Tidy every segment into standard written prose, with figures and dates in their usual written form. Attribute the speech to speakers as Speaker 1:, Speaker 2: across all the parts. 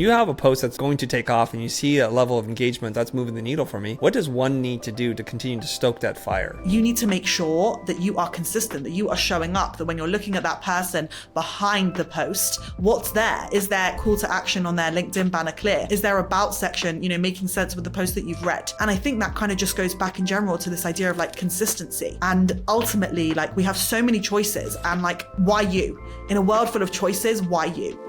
Speaker 1: When you have a post that's going to take off and you see a level of engagement that's moving the needle for me, what does one need to do to continue to stoke that fire?
Speaker 2: You need to make sure that you are consistent, that you are showing up, that when you're looking at that person behind the post, what's there? Is there call to action on their LinkedIn banner clear? Is there about section, making sense with the post that you've read? And I think that kind of just goes back in general to this idea of like consistency. And ultimately, like, we have so many choices, and like, why you? In a world full of choices, why you?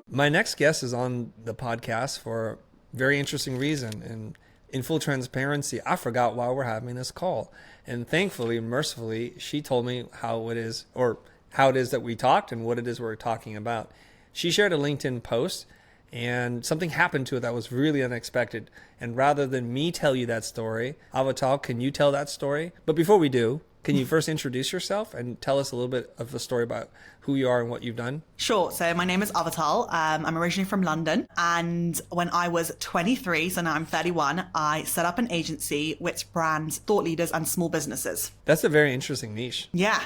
Speaker 1: My next guest is on the podcast for a very interesting reason. And in full transparency, I forgot why we're having this call. And thankfully, mercifully, she told me how it is that we talked and what it is we're talking about. She shared a LinkedIn post and something happened to it that was really unexpected. And rather than me tell you that story, Avital, can you tell that story? But before we do, can you first introduce yourself and tell us a little bit of a story about who you are and what you've done?
Speaker 2: Sure. So my name is Avital. I'm originally from London. And when I was 23, so now I'm 31, I set up an agency which brands thought leaders and small businesses.
Speaker 1: That's a very interesting niche.
Speaker 2: Yeah.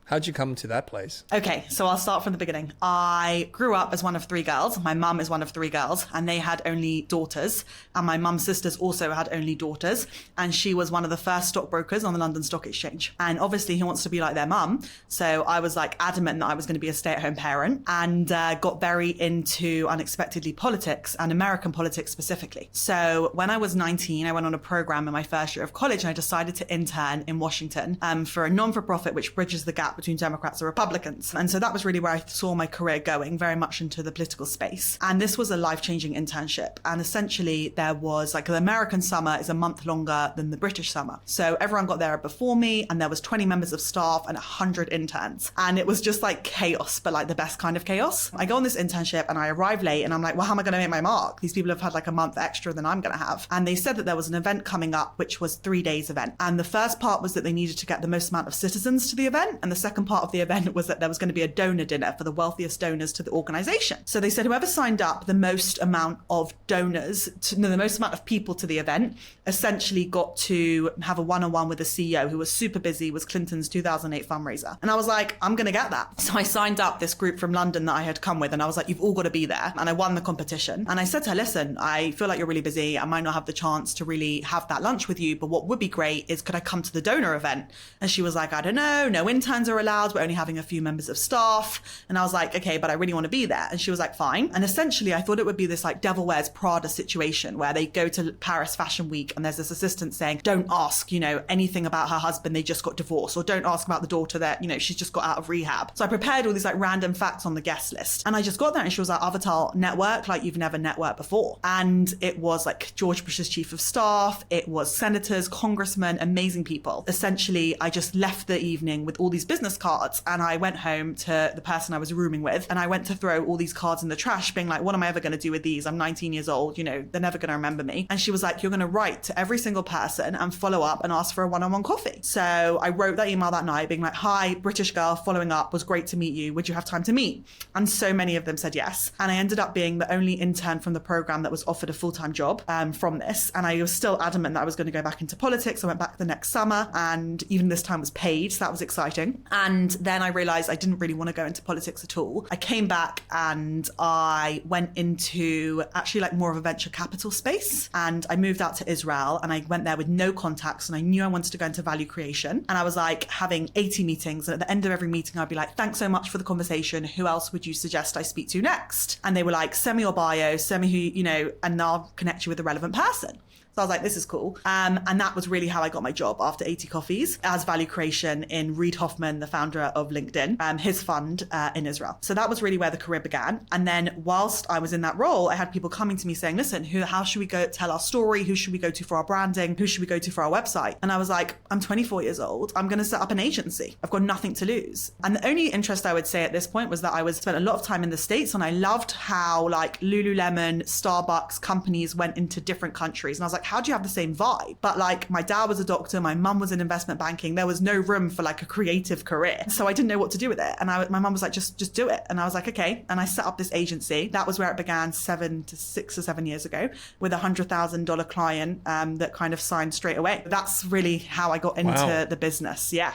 Speaker 1: How'd you come to that place?
Speaker 2: Okay, so I'll start from the beginning. I grew up as one of three girls. My mum is one of three girls, and they had only daughters. And my mum's sisters also had only daughters. And she was one of the first stockbrokers on the London Stock Exchange. And obviously he wants to be like their mum. So I was like adamant that I was going to be a stay-at-home parent, and got very into, unexpectedly, politics, and American politics specifically. So when I was 19, I went on a program in my first year of college, and I decided to intern in Washington for a non-for-profit which bridges the gap between Democrats and Republicans. And so that was really where I saw my career going, very much into the political space. And this was a life-changing internship. And essentially there was like, the American summer is a month longer than the British summer. So everyone got there before me, and there was 20 members of staff and 100 interns. And it was just like chaos, but like the best kind of chaos. I go on this internship and I arrive late, and I'm like, well, how am I going to make my mark? These people have had like a month extra than I'm going to have. And they said that there was an event coming up, which was 3 days event. And the first part was that they needed to get the most amount of citizens to the event. And the second part of the event was that there was going to be a donor dinner for the wealthiest donors to the organization. So they said whoever signed up the most amount of donors, the most amount of people to the event, essentially got to have a one-on-one with the CEO, who was super busy, was Clinton's 2008 fundraiser. And I was like, I'm going to get that. So I signed up this group from London that I had come with, and I was like, you've all got to be there. And I won the competition. And I said to her, listen, I feel like you're really busy. I might not have the chance to really have that lunch with you, but what would be great is, could I come to the donor event? And she was like, I don't know, no interns are allowed. We're only having a few members of staff. And I was like, okay, but I really want to be there. And she was like, fine. And essentially I thought it would be this like Devil Wears Prada situation where they go to Paris Fashion Week and there's this assistant saying, don't ask, anything about her husband, they just got divorced, or don't ask about the daughter that, she's just got out of rehab. So I prepared all these like random facts on the guest list. And I just got there and she was like, Avital, network like you've never networked before. And it was like George Bush's chief of staff. It was senators, congressmen, amazing people. Essentially, I just left the evening with all these business cards, and I went home to the person I was rooming with, and I went to throw all these cards in the trash, being like, what am I ever going to do with these? I'm 19 years old, they're never going to remember me. And she was like, you're going to write to every single person and follow up and ask for a one-on-one coffee. So I wrote that email that night being like, hi, British girl, following up, was great to meet you. Would you have time to meet? And so many of them said yes. And I ended up being the only intern from the program that was offered a full-time job from this. And I was still adamant that I was going to go back into politics. I went back the next summer, and even this time was paid. So that was exciting. And then I realized I didn't really want to go into politics at all. I came back and I went into actually like more of a venture capital space. And I moved out to Israel, and I went there with no contacts, and I knew I wanted to go into value creation. And I was like having 80 meetings. And at the end of every meeting, I'd be like, thanks so much for the conversation. Who else would you suggest I speak to next? And they were like, send me your bio, send me who, and I'll connect you with the relevant person. So I was like, this is cool. And that was really how I got my job after 80 coffees as value creation in Reid Hoffman, the founder of LinkedIn, his fund in Israel. So that was really where the career began. And then whilst I was in that role, I had people coming to me saying, listen, how should we go tell our story? Who should we go to for our branding? Who should we go to for our website? And I was like, I'm 24 years old. I'm going to set up an agency. I've got nothing to lose. And the only interest I would say at this point was that I spent a lot of time in the States, and I loved how like Lululemon, Starbucks, companies went into different countries. And I was like, how do you have the same vibe? But like my dad was a doctor, my mum was in investment banking. There was no room for like a creative career. So I didn't know what to do with it. And my mum was like, just do it. And I was like, okay. And I set up this agency. That was where it began 6 or 7 years ago with $100,000 client that kind of signed straight away. That's really how I got into the business. Yeah.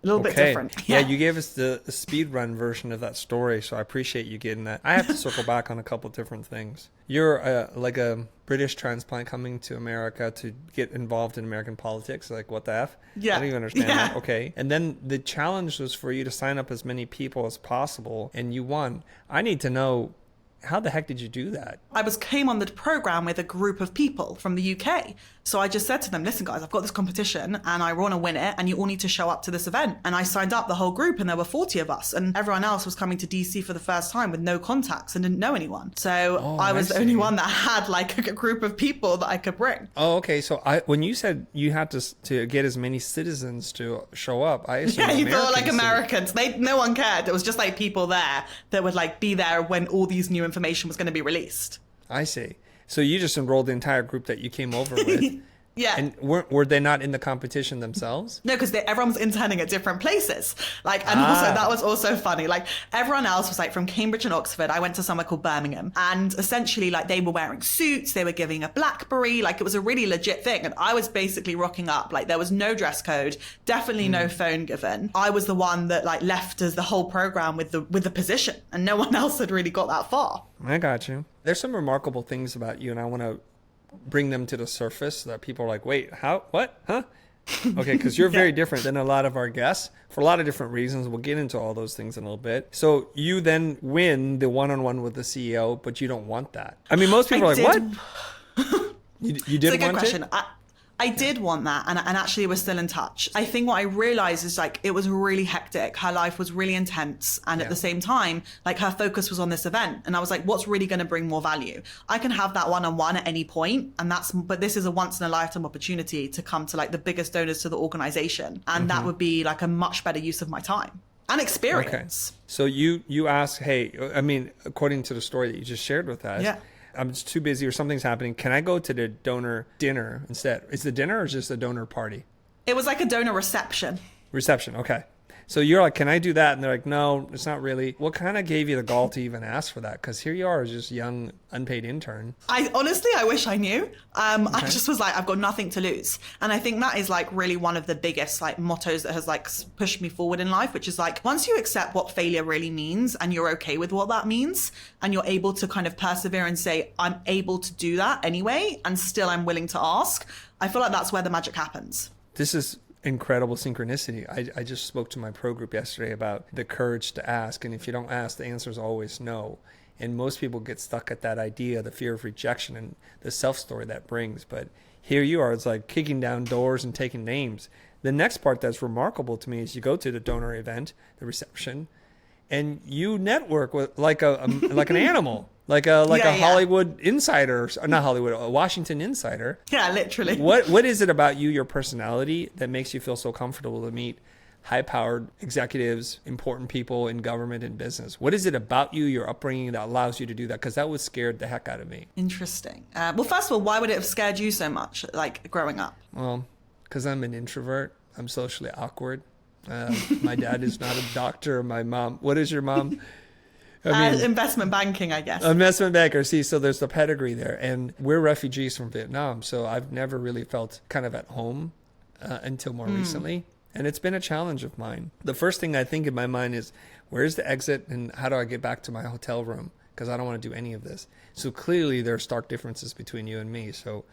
Speaker 2: little bit different.
Speaker 1: Yeah, you gave us the speed run version of that story, so I appreciate you getting that. I have to circle back on a couple different things. You're like a British transplant coming to America to get involved in American politics. Like, what the F?
Speaker 2: Yeah.
Speaker 1: I don't even understand that. Okay. And then the challenge was for you to sign up as many people as possible, and you won. I need to know, how the heck did you do that?
Speaker 2: I came on the program with a group of people from the UK. So I just said to them, listen, guys, I've got this competition and I want to win it and you all need to show up to this event. And I signed up the whole group and there were 40 of us and everyone else was coming to DC for the first time with no contacts and didn't know anyone. So I was the only one that had like a group of people that I could bring.
Speaker 1: Oh, okay. So when you said you had to get as many citizens to show up, I assume
Speaker 2: you thought like Americans. No one cared. It was just like people there that would like be there when all these new information was going to be released.
Speaker 1: I see. So you just enrolled the entire group that you came over with.
Speaker 2: Yeah.
Speaker 1: And were they not in the competition themselves?
Speaker 2: No, because everyone was interning at different places. And also that was also funny. Like everyone else was like from Cambridge and Oxford. I went to somewhere called Birmingham, and essentially like they were wearing suits. They were giving a BlackBerry. Like it was a really legit thing. And I was basically rocking up. Like there was no dress code, definitely no phone given. I was the one that like left as the whole program with the position, and no one else had really got that far.
Speaker 1: I got you. There's some remarkable things about you, and I want to bring them to the surface so that people are like, wait, how, what, huh? Okay, because you're very different than a lot of our guests for a lot of different reasons. We'll get into all those things in a little bit. So you then win the one-on-one with the CEO, but you don't want that. I mean, most people are like, what? You didn't want
Speaker 2: question.
Speaker 1: it?
Speaker 2: I did want that, and actually we're still in touch. I think what I realized is like it was really hectic. Her life was really intense, and at the same time, like her focus was on this event. And I was like, what's really going to bring more value? I can have that one-on-one at any point, but this is a once-in-a-lifetime opportunity to come to like the biggest donors to the organization, and that would be like a much better use of my time and experience.
Speaker 1: Okay. So you ask, hey, I mean, according to the story that you just shared with us, I'm just too busy or something's happening. Can I go to the donor dinner instead? Is the dinner or just a donor party?
Speaker 2: It was like a donor reception.
Speaker 1: Reception. Okay. So you're like, can I do that? And they're like, no, it's not really. What kind of gave you the gall to even ask for that? Because here you are as just young, unpaid intern.
Speaker 2: I wish I knew. I just was like, I've got nothing to lose. And I think that is like really one of the biggest like mottos that has like pushed me forward in life, which is like, once you accept what failure really means and you're okay with what that means, and you're able to kind of persevere and say, I'm able to do that anyway, and still I'm willing to ask, I feel like that's where the magic happens.
Speaker 1: This is incredible synchronicity. I just spoke to my pro group yesterday about the courage to ask. And if you don't ask, the answer is always no. And most people get stuck at that idea, the fear of rejection and the self-story that brings. But here you are, it's like kicking down doors and taking names. The next part that's remarkable to me is you go to the donor event, the reception, and you network with like an animal. Like a Hollywood insider, not Hollywood, a Washington insider.
Speaker 2: Yeah, literally.
Speaker 1: What is it about you, your personality, that makes you feel so comfortable to meet high-powered executives, important people in government and business? What is it about you, your upbringing, that allows you to do that? Because that would scare the heck out of me.
Speaker 2: Interesting. Well, first of all, why would it have scared you so much, like growing up?
Speaker 1: Well, because I'm an introvert. I'm socially awkward. My dad is not a doctor. My mom, what is your mom?
Speaker 2: Investment banking, I guess.
Speaker 1: Investment banker. See, so there's the pedigree there. And we're refugees from Vietnam. So I've never really felt kind of at home until more recently. And it's been a challenge of mine. The first thing I think in my mind is, where's the exit and how do I get back to my hotel room? Because I don't want to do any of this. So clearly there are stark differences between you and me. So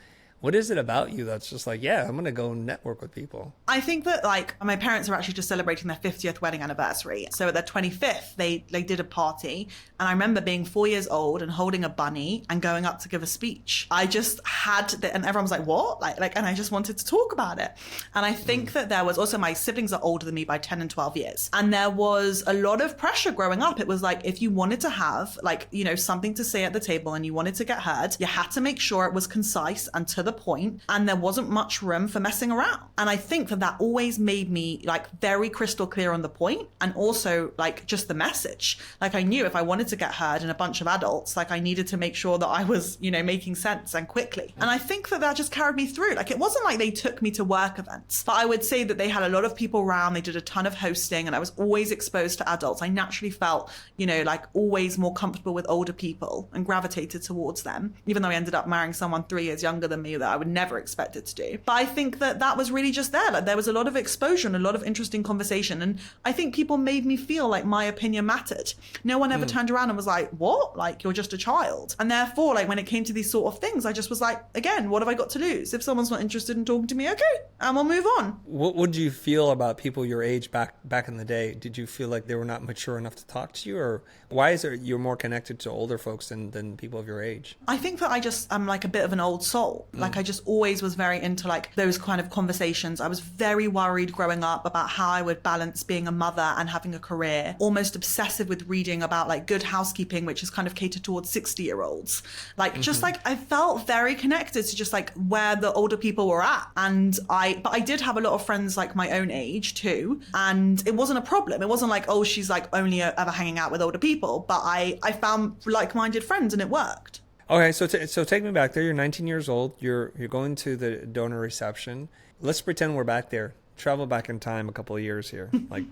Speaker 1: what is it about you that's just like, yeah, I'm going to go network with people?
Speaker 2: I think that like my parents are actually just celebrating their 50th wedding anniversary. So at their 25th, they did a party. And I remember being 4 years old and holding a bunny and going up to give a speech. I just had, and everyone was like, what? And I just wanted to talk about it. And I think that there was also, my siblings are older than me by 10 and 12 years. And there was a lot of pressure growing up. It was like, if you wanted to have like, something to say at the table and you wanted to get heard, you had to make sure it was concise and to the point, and there wasn't much room for messing around. And I think that always made me like very crystal clear on the point, and also like just the message. Like I knew if I wanted to get heard in a bunch of adults, like I needed to make sure that I was, making sense and quickly. And I think that just carried me through. Like it wasn't like they took me to work events, but I would say that they had a lot of people around. They did a ton of hosting, and I was always exposed to adults. I naturally felt, like always more comfortable with older people and gravitated towards them, even though I ended up marrying someone 3 years younger than me me that I would never expect it to do. But I think that was really just there. Like there was a lot of exposure and a lot of interesting conversation. And I think people made me feel like my opinion mattered. No one ever turned around and was like, what? Like, you're just a child. And therefore, like when it came to these sort of things, I just was like, again, what have I got to lose? If someone's not interested in talking to me, okay, and we'll move on.
Speaker 1: What would you feel about people your age back in the day? Did you feel like they were not mature enough to talk to you? Or why is it you're more connected to older folks than people of your age?
Speaker 2: I think that I'm like a bit of an old soul. Like I just always was very into like those kind of conversations. I was very worried growing up about how I would balance being a mother and having a career, almost obsessive with reading about like Good Housekeeping, which is kind of catered towards 60-year-olds. Like just like I felt very connected to just like where the older people were at. And but I did have a lot of friends like my own age too. And it wasn't a problem. It wasn't like, oh, she's like only ever hanging out with older people. But I found like-minded friends and it worked.
Speaker 1: Okay, so take me back there. You're 19 years old. You're going to the donor reception. Let's pretend we're back there. Travel back in time a couple of years here. Like,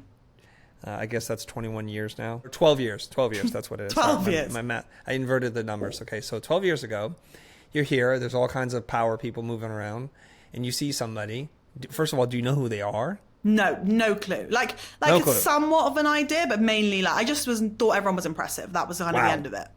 Speaker 1: I guess that's 21 years now. Or 12 years. 12 years, that's what it is.
Speaker 2: 12 years.
Speaker 1: My math, I inverted the numbers. Okay, so 12 years ago, you're here. There's all kinds of power people moving around. And you see somebody. First of all, do you know who they are?
Speaker 2: No clue. Like
Speaker 1: No
Speaker 2: it's
Speaker 1: clue.
Speaker 2: somewhat of an idea, but mainly like I just thought everyone was impressive. That was kind of the end of it.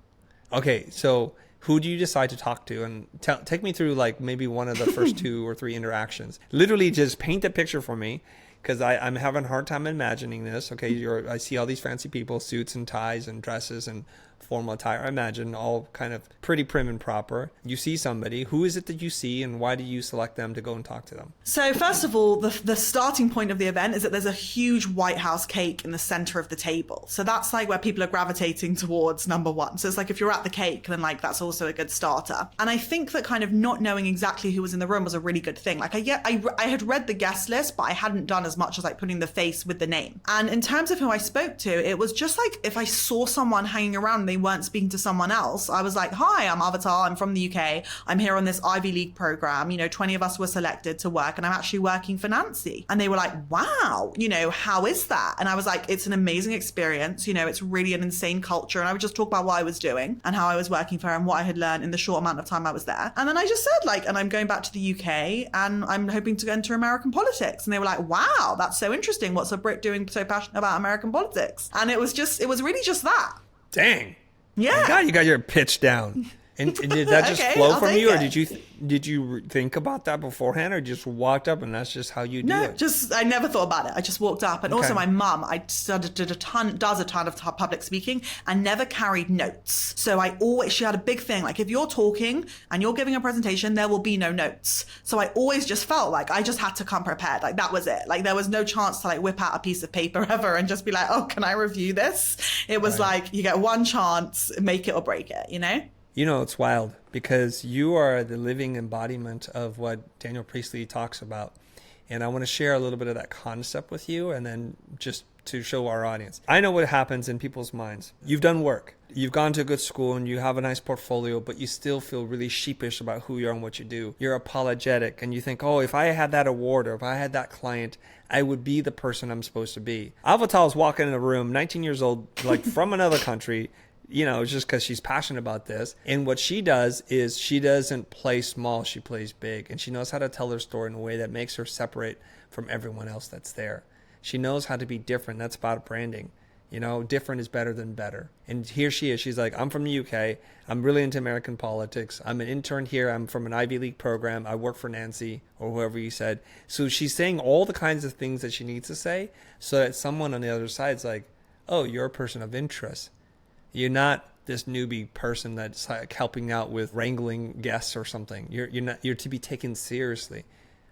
Speaker 1: Okay, so who do you decide to talk to? And take me through like maybe one of the first 2 or 3 interactions. Literally just paint a picture for me, because I'm having a hard time imagining this. Okay, I see all these fancy people, suits and ties and dresses and formal attire. I imagine all kind of pretty prim and proper. You see somebody. Who is it that you see, and why do you select them to go and talk to them?
Speaker 2: So first of all, the starting point of the event is that there's a huge White House cake in the center of the table. So that's like where people are gravitating towards number one. So it's like if you're at the cake, then like that's also a good starter. And I think that kind of not knowing exactly who was in the room was a really good thing. Like I had read the guest list, but I hadn't done as much as like putting the face with the name. And in terms of who I spoke to, it was just like if I saw someone hanging around and they weren't speaking to someone else, I was like, hi, I'm Avital. I'm from the UK. I'm here on this Ivy League program. 20 of us were selected to work and I'm actually working for Nancy. And they were like, wow, how is that? And I was like, it's an amazing experience. It's really an insane culture. And I would just talk about what I was doing and how I was working for her and what I had learned in the short amount of time I was there. And then I just said like, and I'm going back to the UK and I'm hoping to enter American politics. And they were like, wow, that's so interesting. What's a Brit doing so passionate about American politics? And it was really just that.
Speaker 1: Dang.
Speaker 2: Yeah.
Speaker 1: God, you got your pitch down. And did that just
Speaker 2: Okay,
Speaker 1: flow
Speaker 2: I'll
Speaker 1: from
Speaker 2: take
Speaker 1: you, or
Speaker 2: it.
Speaker 1: did you think about that beforehand, or just walked up and that's just how you do
Speaker 2: No,
Speaker 1: it?
Speaker 2: I never thought about it. I just walked up. And also
Speaker 1: Okay.
Speaker 2: my mum, does a ton of public speaking and never carried notes. So she had a big thing. Like if you're talking and you're giving a presentation, there will be no notes. So I always just felt like I just had to come prepared. Like that was it. Like there was no chance to like whip out a piece of paper ever and just be like, oh, can I review this? It was like, you get one chance, make it or break it,
Speaker 1: It's wild because you are the living embodiment of what Daniel Priestley talks about. And I want to share a little bit of that concept with you, and then just to show our audience. I know what happens in people's minds. You've done work. You've gone to a good school and you have a nice portfolio, but you still feel really sheepish about who you are and what you do. You're apologetic and you think, oh, if I had that award or if I had that client, I would be the person I'm supposed to be. Avital's walking in a room, 19 years old, like from another country, just because she's passionate about this. And what she does is she doesn't play small, she plays big. And she knows how to tell her story in a way that makes her separate from everyone else that's there. She knows how to be different. That's about branding. Different is better than better. And here she is. She's like, I'm from the UK. I'm really into American politics. I'm an intern here. I'm from an Ivy League program. I work for Nancy or whoever you said. So she's saying all the kinds of things that she needs to say so that someone on the other side is like, oh, you're a person of interest. You're not this newbie person that's like helping out with wrangling guests or something. You're to be taken seriously.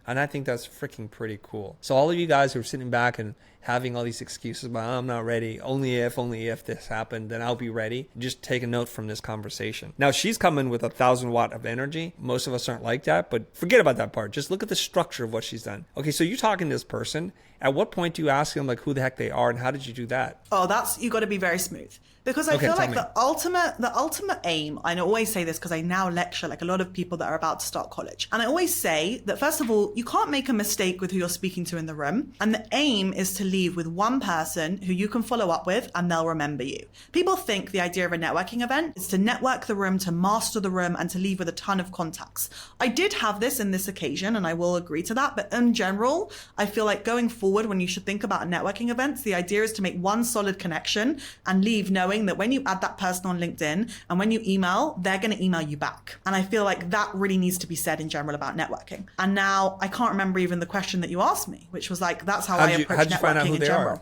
Speaker 1: And I think that's freaking pretty cool. So all of you guys who are sitting back and having all these excuses about, I'm not ready, only if this happened, then I'll be ready. Just take a note from this conversation. Now, she's coming with 1,000 watt of energy. Most of us aren't like that, but forget about that part. Just look at the structure of what she's done. Okay, so you're talking to this person, At what point do you ask them like who the heck they are, and how did you do that?
Speaker 2: Oh, you got to be very smooth. Because I feel like the ultimate aim, I always say this because I now lecture like a lot of people that are about to start college. And I always say that, first of all, you can't make a mistake with who you're speaking to in the room. And the aim is to leave with one person who you can follow up with and they'll remember you. People think the idea of a networking event is to network the room, to master the room, and to leave with a ton of contacts. I did have this in this occasion, and I will agree to that. But in general, I feel like going forward, when you should think about networking events, the idea is to make one solid connection and leave knowing that when you add that person on LinkedIn and when you email, they're going to email you back. And I feel like that really needs to be said in general about networking. And now I can't remember even the question that you asked me, which was like, that's how I approach networking in general.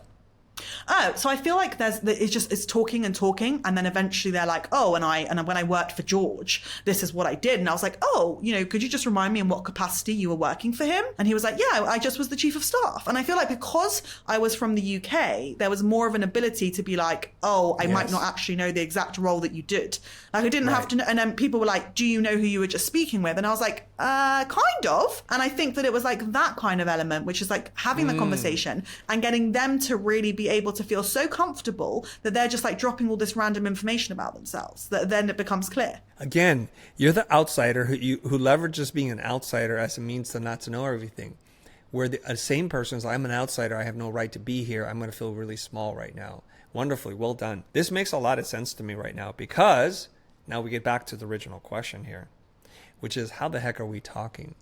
Speaker 2: Oh, so I feel like it's talking and talking, and then eventually they're like, oh, and when I worked for George, this is what I did, and I was like, oh, could you just remind me in what capacity you were working for him? And he was like, yeah, I just was the chief of staff. And I feel like because I was from the UK, there was more of an ability to be like, oh, I might not actually know the exact role that you did. Like I didn't have to know. And then people were like, do you know who you were just speaking with? And I was like, kind of. And I think that it was like that kind of element, which is like having the conversation and getting them to really be able to feel so comfortable that they're just like dropping all this random information about themselves, that then it becomes clear.
Speaker 1: Again, you're the outsider who leverages being an outsider as a means to not to know everything. Where the same person is like, I'm an outsider, I have no right to be here, I'm going to feel really small right now. Wonderfully, well done. This makes a lot of sense to me right now, because now we get back to the original question here, which is how the heck are we talking?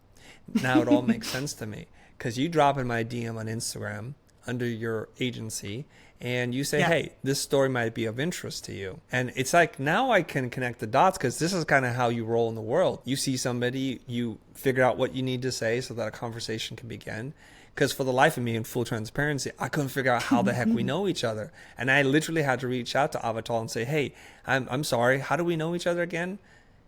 Speaker 1: Now it all makes sense to me, because you drop in my DM on Instagram under your agency and you say, hey, this story might be of interest to you. And it's like, now I can connect the dots, because this is kind of how you roll in the world. You see somebody, you figure out what you need to say so that a conversation can begin. Because for the life of me, in full transparency, I couldn't figure out how the heck we know each other. And I literally had to reach out to Avital and say, hey, I'm sorry, how do we know each other again?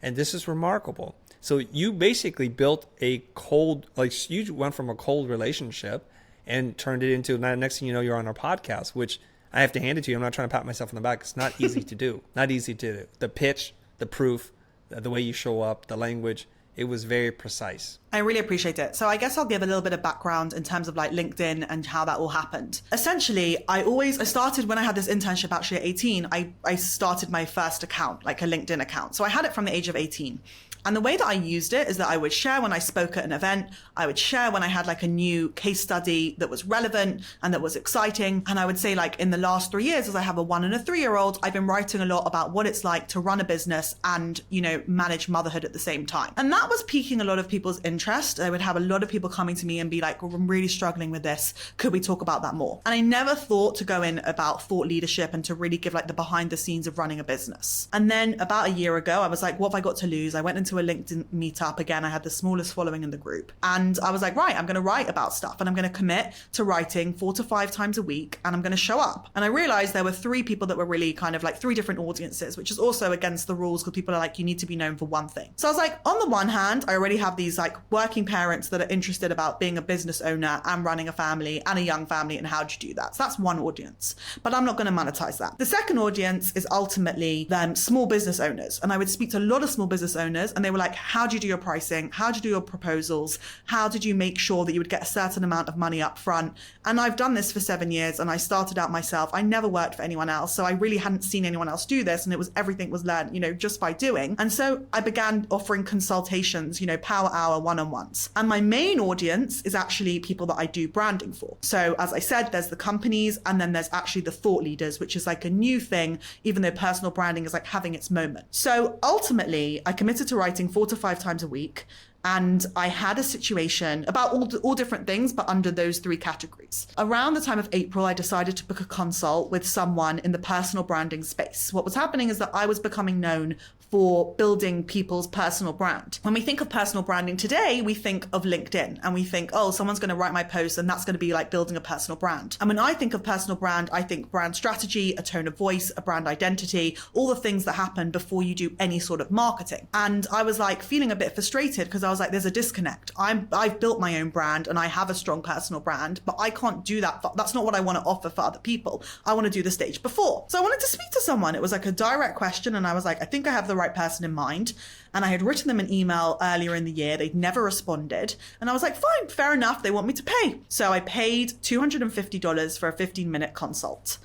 Speaker 1: And this is remarkable. So you basically built a cold, like you went from a cold relationship and turned it into, next thing you know, you're on our podcast, which I have to hand it to you. I'm not trying to pat myself on the back. It's not easy to do. Not easy to do. The pitch, the proof, the way you show up, the language, it was very precise.
Speaker 2: I really appreciate it. So I guess I'll give a little bit of background in terms of like LinkedIn and how that all happened. Essentially, I started when I had this internship actually at 18, I started my first account, like a LinkedIn account. So I had it from the age of 18. And the way that I used it is that I would share when I spoke at an event, I would share when I had like a new case study that was relevant and that was exciting. And I would say like in the last 3 years, as I have a 1 and a 3-year-old, I've been writing a lot about what it's like to run a business and, manage motherhood at the same time. And that was piquing a lot of people's interest. I would have a lot of people coming to me and be like, well, I'm really struggling with this. Could we talk about that more? And I never thought to go in about thought leadership and to really give like the behind the scenes of running a business. And then about a year ago, I was like, what have I got to lose? I went into a LinkedIn meetup again. I had the smallest following in the group. And I was like, right, I'm going to write about stuff and I'm going to commit to writing 4 to 5 times a week and I'm going to show up. And I realized there were 3 people that were really kind of like 3 different audiences, which is also against the rules because people are like, you need to be known for one thing. So I was like, on the one hand, I already have these like working parents that are interested about being a business owner and running a family and a young family and how do you do that? So that's one audience, but I'm not going to monetize that. The second audience is ultimately them small business owners. And I would speak to a lot of small business owners and they were like, how do you do your pricing? How do you do your proposals? How did you make sure that you would get a certain amount of money up front? And I've done this for 7 years and I started out myself. I never worked for anyone else. So I really hadn't seen anyone else do this. And everything was learned, just by doing. And so I began offering consultations, power hour one-on-ones. And my main audience is actually people that I do branding for. So as I said, there's the companies and then there's actually the thought leaders, which is like a new thing, even though personal branding is like having its moment. So ultimately, I committed to writing 4 to 5 times a week. And I had a situation about all different things, but under those 3 categories. Around the time of April, I decided to book a consult with someone in the personal branding space. What was happening is that I was becoming known for building people's personal brand. When we think of personal branding today, we think of LinkedIn and we think, oh, someone's going to write my post and that's going to be like building a personal brand. And when I think of personal brand, I think brand strategy, a tone of voice, a brand identity, all the things that happen before you do any sort of marketing. And I was like feeling a bit frustrated because I was like, there's a disconnect. I've built my own brand and I have a strong personal brand, but I can't do that. That's not what I want to offer for other people. I want to do the stage before. So I wanted to speak to someone. It was like a direct question. And I was like, I think I have the right person in mind. And I had written them an email earlier in the year. They'd never responded. And I was like, fine, fair enough. They want me to pay. So I paid $250 for a 15-minute consult.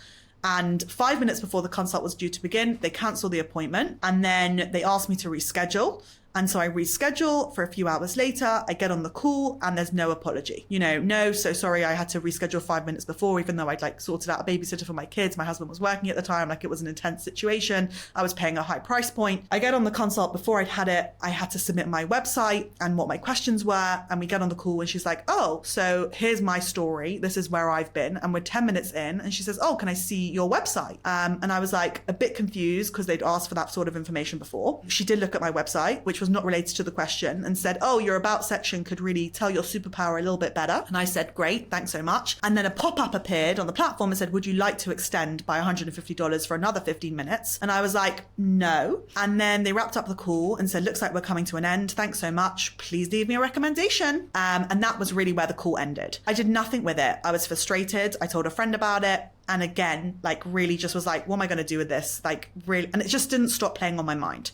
Speaker 2: And 5 minutes before the consult was due to begin, they canceled the appointment. And then they asked me to reschedule. And so I reschedule for a few hours later. I get on the call and there's no apology. No, so sorry, I had to reschedule 5 minutes before, even though I'd like sorted out a babysitter for my kids. My husband was working at the time. Like, it was an intense situation. I was paying a high price point. I get on the consult. Before I'd had it, I had to submit my website and what my questions were. And we get on the call and she's like, oh, so here's my story. This is where I've been. And we're 10 minutes in. And she says, oh, can I see your website? And I was like a bit confused because they'd asked for that sort of information before. She did look at my website, which was not related to the question, and said, oh, your about section could really tell your superpower a little bit better. And I said, great, thanks so much. And then a pop-up appeared on the platform and said, would you like to extend by $150 for another 15 minutes? And I was like, no. And then they wrapped up the call and said, looks like we're coming to an end. Thanks so much. Please leave me a recommendation. And that was really where the call ended. I did nothing with it. I was frustrated. I told a friend about it. And again, like, really just was like, what am I going to do with this? Like, really, and it just didn't stop playing on my mind.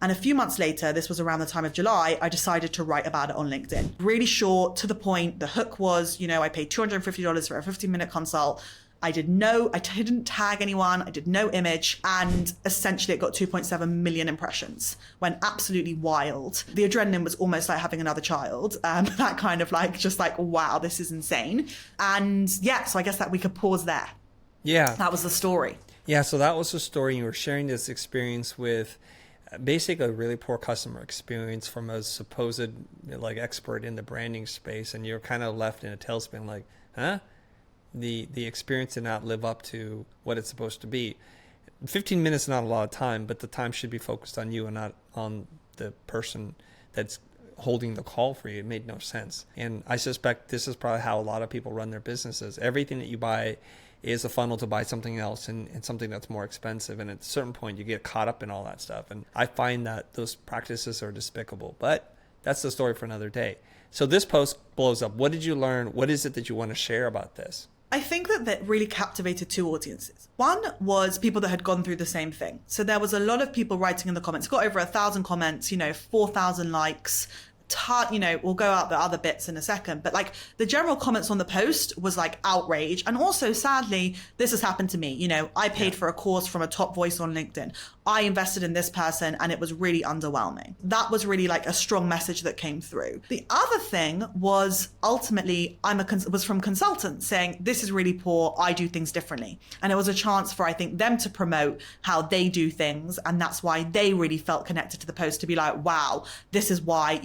Speaker 2: And a few months later, this was around the time of July, I decided to write about it on LinkedIn. Really short, to the point. The hook was, I paid $250 for a 15-minute consult. I didn't tag anyone. I did no image. And essentially it got 2.7 million impressions. Went absolutely wild. The adrenaline was almost like having another child. That kind of like, just like, wow, this is insane. And yeah, so I guess that we could pause there.
Speaker 1: Yeah.
Speaker 2: That was the story.
Speaker 1: Yeah. So that was the story. You were sharing this experience with basically a really poor customer experience from a supposed like expert in the branding space. And you're kind of left in a tailspin like, huh? The experience did not live up to what it's supposed to be. 15 minutes is not a lot of time, but the time should be focused on you and not on the person that's holding the call for you. It made no sense. And I suspect this is probably how a lot of people run their businesses. Everything that you buy is a funnel to buy something else and something that's more expensive. And at a certain point, you get caught up in all that stuff. And I find that those practices are despicable. But that's the story for another day. So this post blows up. What did you learn? What is it that you want to share about this?
Speaker 2: I think that really captivated two audiences. One was people that had gone through the same thing. So there was a lot of people writing in the comments. It got over 1,000 comments, 4,000 likes. We'll go out the other bits in a second, but like the general comments on the post was like outrage. And also, sadly, this has happened to me. I paid for a course from a top voice on LinkedIn. I invested in this person and it was really underwhelming. That was really like a strong message that came through. The other thing was ultimately was from consultants saying, this is really poor. I do things differently. And it was a chance for, I think, them to promote how they do things. And that's why they really felt connected to the post, to be like, wow, this is why,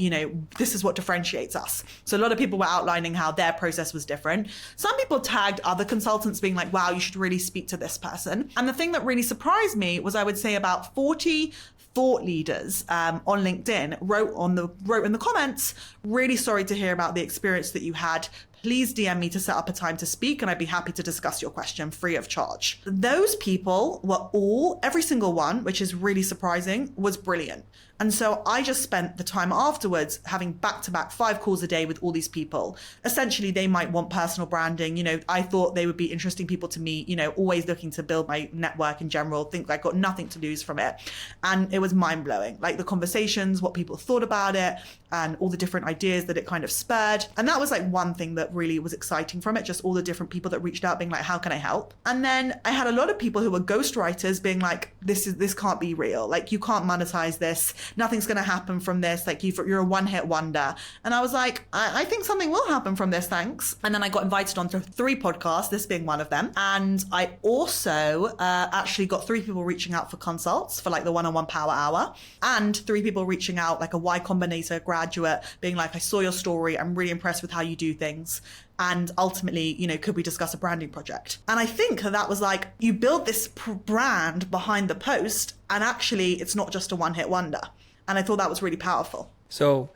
Speaker 2: this is what differentiates us. So a lot of people were outlining how their process was different. Some people tagged other consultants being like, wow, you should really speak to this person. And the thing that really surprised me was, I would say about 40 thought leaders on LinkedIn wrote in the comments, really sorry to hear about the experience that you had. Please DM me to set up a time to speak and I'd be happy to discuss your question free of charge. Those people were every single one, which is really surprising, was brilliant. And so I just spent the time afterwards having back-to-back 5 calls a day with all these people. Essentially, they might want personal branding. I thought they would be interesting people to meet, always looking to build my network in general, think I got nothing to lose from it. And it was mind-blowing, like the conversations, what people thought about it, and all the different ideas that it kind of spurred. And that was like one thing that really was exciting from it, just all the different people that reached out being like, how can I help? And then I had a lot of people who were ghostwriters being like, this can't be real. Like, you can't monetize this. Nothing's going to happen from this. Like, you're a one-hit wonder. And I was like, I think something will happen from this, thanks. And then I got invited onto 3 podcasts, this being one of them. And I also actually got 3 people reaching out for consults for like the one-on-one power hour, and 3 people reaching out, like a Y Combinator graduate being like, I saw your story. I'm really impressed with how you do things. And ultimately, could we discuss a branding project? And I think that was like, you build this brand behind the post, and actually it's not just a one-hit wonder. And I thought that was really powerful.
Speaker 1: So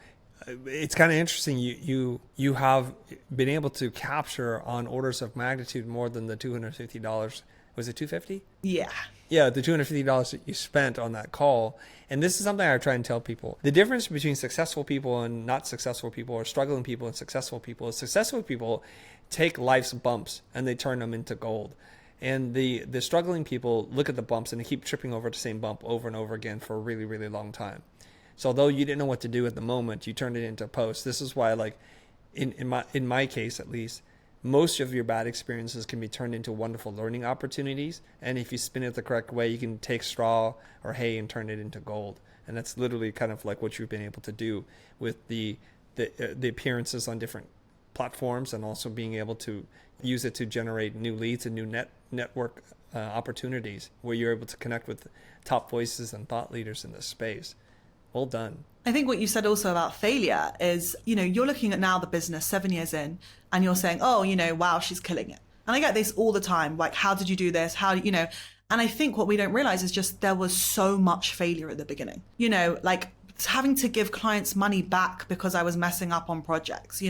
Speaker 1: it's kind of interesting. You have been able to capture on orders of magnitude more than the $250. Was it $250?
Speaker 2: Yeah.
Speaker 1: Yeah, the $250 that you spent on that call. And this is something I try and tell people. The difference between successful people and not successful people, or struggling people and successful people, is successful people take life's bumps and they turn them into gold. And the struggling people look at the bumps and they keep tripping over the same bump over and over again for a really, really long time. So although you didn't know what to do at the moment, you turned it into a post. This is why, like, in my case at least, most of your bad experiences can be turned into wonderful learning opportunities. And if you spin it the correct way, you can take straw or hay and turn it into gold. And that's literally kind of like what you've been able to do with the appearances on different platforms, and also being able to use it to generate new leads and new network opportunities where you're able to connect with top voices and thought leaders in this space. Well done.
Speaker 2: I think what you said also about failure is, you're looking at now the business 7 years in and you're saying, oh, wow, she's killing it. And I get this all the time. Like, how did you do this? And I think what we don't realize is just there was so much failure at the beginning, like having to give clients money back because I was messing up on projects,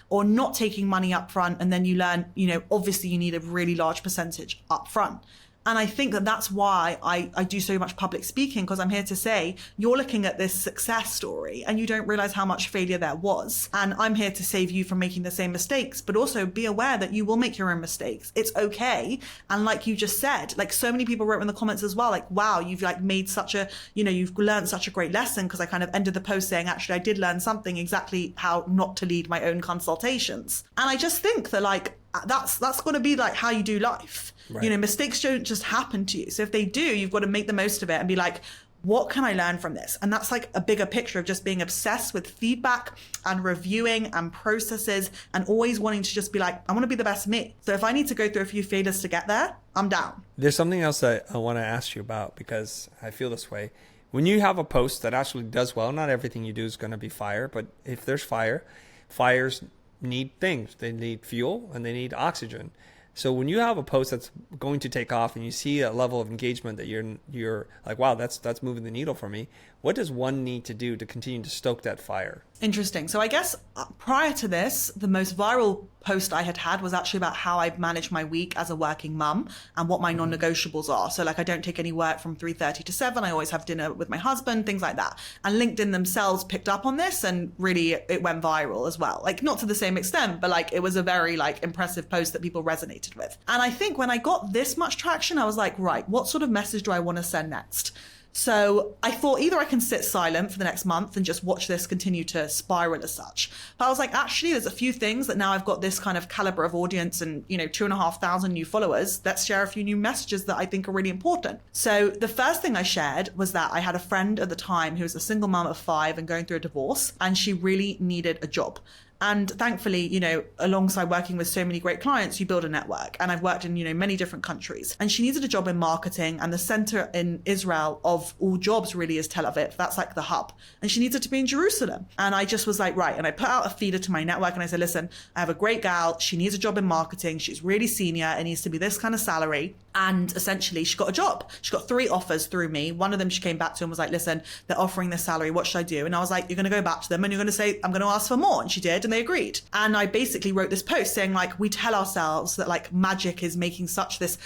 Speaker 2: or not taking money up front. And then you learn, obviously you need a really large percentage up front. And I think that that's why I do so much public speaking, because I'm here to say you're looking at this success story and you don't realize how much failure there was. And I'm here to save you from making the same mistakes, but also be aware that you will make your own mistakes. It's okay. And like you just said, like so many people wrote in the comments as well, like, wow, you've like made such a, you've learned such a great lesson, because I kind of ended the post saying, actually, I did learn something, exactly how not to lead my own consultations. And I just think that like, that's going to be like how you do life. Right. Mistakes don't just happen to you. So if they do, you've got to make the most of it and be like, what can I learn from this? And that's like a bigger picture of just being obsessed with feedback and reviewing and processes, and always wanting to just be like, I want to be the best me. So if I need to go through a few failures to get there, I'm down.
Speaker 1: There's something else that I want to ask you about, because I feel this way. When you have a post that actually does well, not everything you do is going to be fire, but if there's fires need things. They need fuel and they need oxygen. So when you have a post that's going to take off and you see a level of engagement that you're like, wow, that's moving the needle for me, what does one need to do to continue to stoke that fire?
Speaker 2: Interesting. So I guess prior to this, the most viral post I had was actually about how I manage my week as a working mum and what my non-negotiables are. So like, I don't take any work from 3:30 to 7. I always have dinner with my husband, things like that. And LinkedIn themselves picked up on this, and really it went viral as well. Like, not to the same extent, but like it was a very like impressive post that people resonated with. And I think when I got this much traction, I was like, right, what sort of message do I want to send next? So I thought either I can sit silent for the next month and just watch this continue to spiral as such. But I was like, actually, there's a few things that now I've got this kind of caliber of audience and, 2,500 new followers. Let's share a few new messages that I think are really important. So the first thing I shared was that I had a friend at the time who was a single mom of 5 and going through a divorce, and she really needed a job. And thankfully, alongside working with so many great clients, you build a network. And I've worked in, many different countries. And she needed a job in marketing. And the center in Israel of all jobs really is Tel Aviv. That's like the hub. And she needed to be in Jerusalem. And I just was like, right. And I put out a feeder to my network and I said, listen, I have a great gal. She needs a job in marketing. She's really senior. It needs to be this kind of salary. And essentially she got a job. She got 3 offers through me. One of them she came back to and was like, listen, they're offering this salary. What should I do? And I was like, you're going to go back to them and you're going to say, I'm going to ask for more. And she did. And they agreed. And I basically wrote this post saying, like, we tell ourselves that like magic is making such this,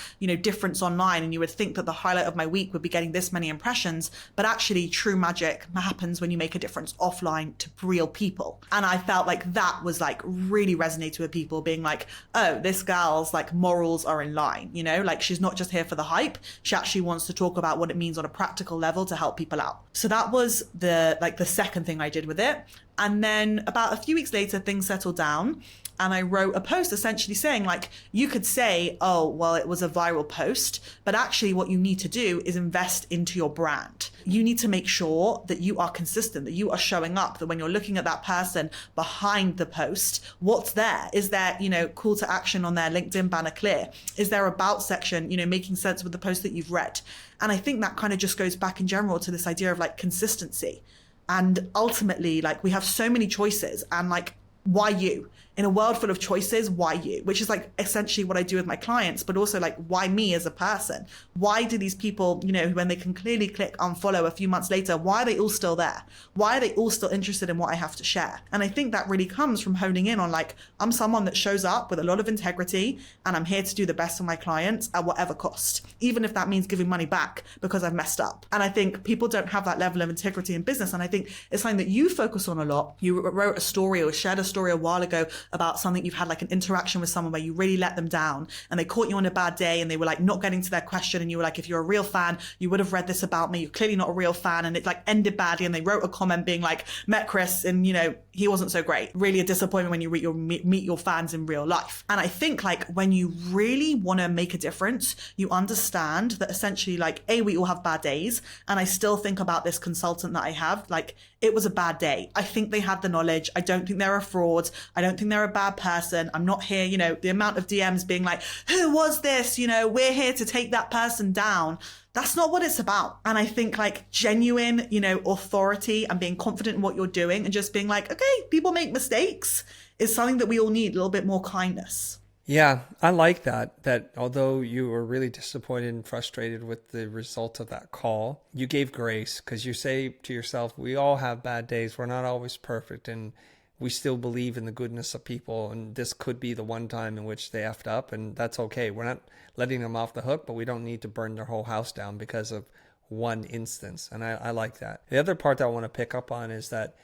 Speaker 2: difference online. And you would think that the highlight of my week would be getting this many impressions. But actually true magic happens when you make a difference offline to real people. And I felt like that was like really resonated with people, being like, oh, this gal's like morals are in line, like she's not just here for the hype. She actually wants to talk about what it means on a practical level to help people out. So that was the second thing I did with it. And then about a few weeks later, things settled down. And I wrote a post essentially saying, like, you could say, oh, well, it was a viral post, but actually what you need to do is invest into your brand. You need to make sure that you are consistent, that you are showing up, that when you're looking at that person behind the post, what's there? Is there, call to action on their LinkedIn banner clear? Is there about section, making sense with the post that you've read? And I think that kind of just goes back in general to this idea of like consistency. And ultimately, like, we have so many choices, and like, why you? in a world full of choices, why you? Which is like essentially what I do with my clients, but also like, why me as a person? Why do these people, when they can clearly click unfollow a few months later, why are they all still there? Why are they all still interested in what I have to share? And I think that really comes from honing in on like, I'm someone that shows up with a lot of integrity and I'm here to do the best for my clients at whatever cost, even if that means giving money back because I've messed up. And I think people don't have that level of integrity in business. And I think it's something that you focus on a lot. You wrote a story or shared a story a while ago about something you've had like an interaction with someone where you really let them down and they caught you on a bad day and they were like not getting to their question. And you were like, if you're a real fan, you would have read this about me. You're clearly not a real fan. And it like ended badly. And they wrote a comment being like, met Chris and he wasn't so great. Really a disappointment when you meet your fans in real life. And I think like when you really want to make a difference, you understand that essentially like, we all have bad days. And I still think about this consultant that I have, like it was a bad day. I think they had the knowledge. I don't think they're a fraud. I don't think they're a bad person. I'm not here, the amount of DMs being like, who was this? We're here to take that person down. That's not what it's about. And I think like genuine, authority and being confident in what you're doing and just being like, okay, people make mistakes is something that we all need, a little bit more kindness.
Speaker 1: Yeah, I like that although you were really disappointed and frustrated with the result of that call, you gave grace because you say to yourself, we all have bad days. We're not always perfect and we still believe in the goodness of people. And this could be the one time in which they effed up and that's okay. We're not letting them off the hook, but we don't need to burn their whole house down because of one instance. And I like that. The other part that I want to pick up on is that